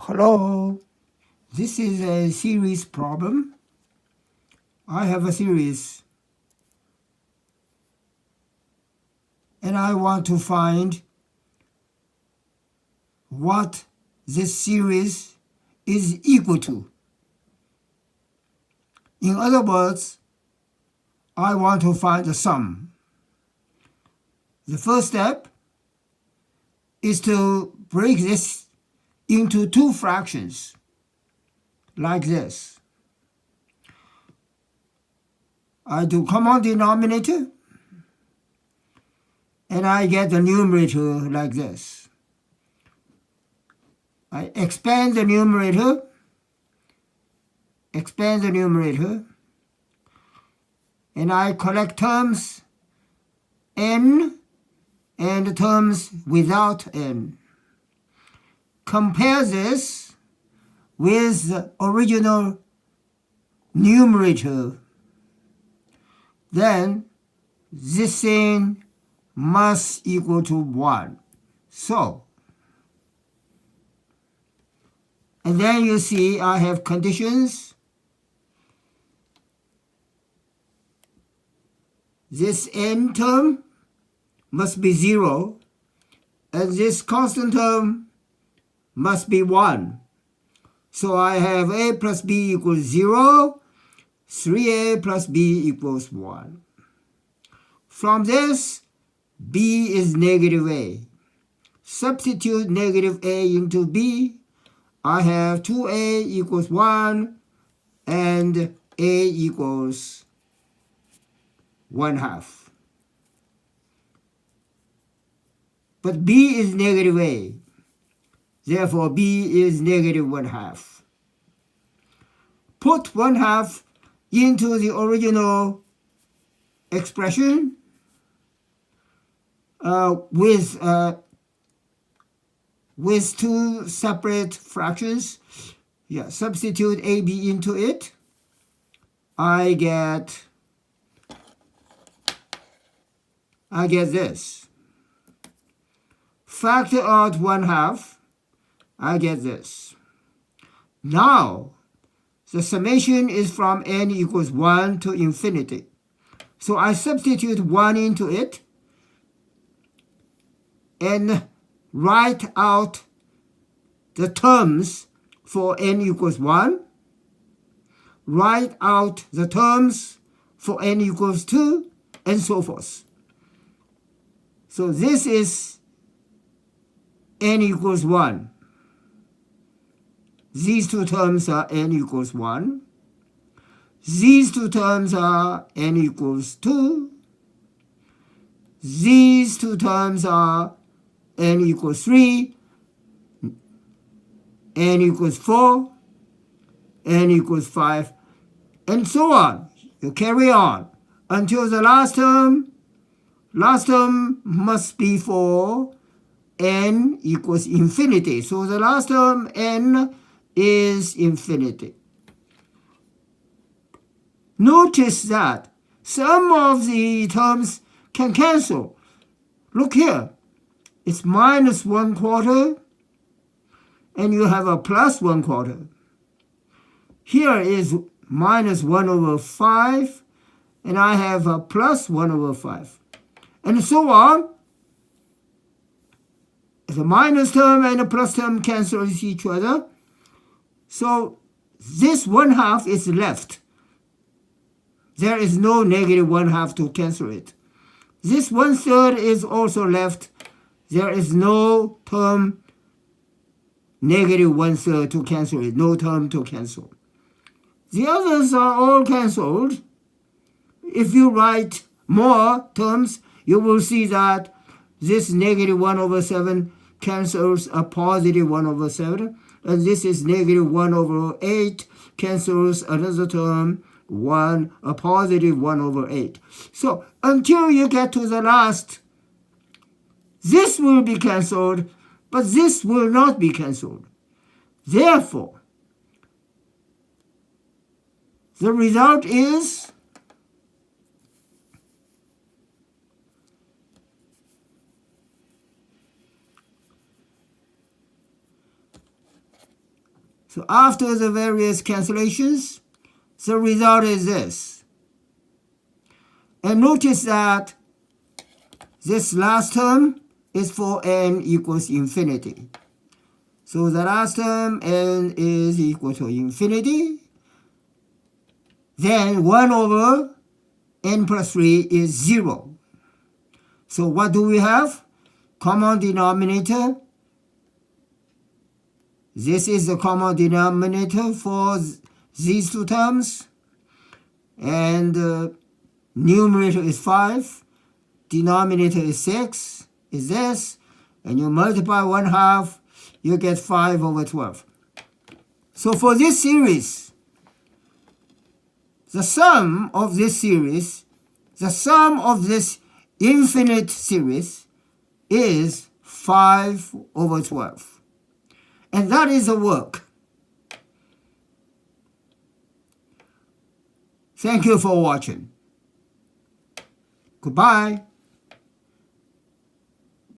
Hello, this is a series problem. I have a series and I want to find what this series is equal to. In other words, I want to find the sum. The first step is to break this into two fractions like this. I do common denominator and I get the numerator like this. I expand the numerator, and I collect terms n and terms without n. Compare this with the original numerator. Then this thing must equal to 1. So, and then you see I have conditions. This n term must be 0, and this constant term must be 1. So I have a plus b equals 0, 3a plus b equals 1. From this, b is negative a. Substitute negative a into b. I have 2a equals 1 and a equals 1/2. But b is negative a. Therefore, b is negative 1/2. Put 1/2 into the original expression with two separate fractions. Substitute ab into it. I get this. Factor out 1/2. I get this. Now, the summation is from n equals 1 to infinity. So I substitute 1 into it and write out the terms for n equals 1. Write out the terms for n equals 2, and so forth. So this is n equals 1. These two terms are n equals 1. These two terms are n equals 2. These two terms are n equals 3, n equals 4, n equals 5, and so on. You carry on until the last term. Last term must be for n equals infinity. So the last term, n, is infinity. Notice that some of the terms can cancel. Look here. It's minus 1/4, and you have a plus 1/4. Here is minus 1/5, and I have a plus 1/5. And so on. The minus term and the plus term cancel each other. So this 1/2 is left. There is no negative 1/2 to cancel it. This 1/3 is also left. There is no term negative 1/3 to cancel it. No term to cancel. The others are all canceled. If you write more terms, you will see that this negative 1/7 cancels a positive 1/7. And this is negative 1/8 cancels another term, a positive 1/8. So until you get to the last, this will be canceled, but this will not be canceled. Therefore, the result is So after the various cancellations, the result is this. And notice that this last term is for n equals infinity. So the last term, n is equal to infinity. Then 1 over n plus 3 is 0. So what do we have? Common denominator. This is the common denominator for these two terms. And numerator is 5. Denominator is 6. Is this. And you multiply 1/2, you get 5 over 12. So for this series, the sum of this series, the sum of this infinite series is 5 over 12. And that is the work. Thank you for watching. Goodbye.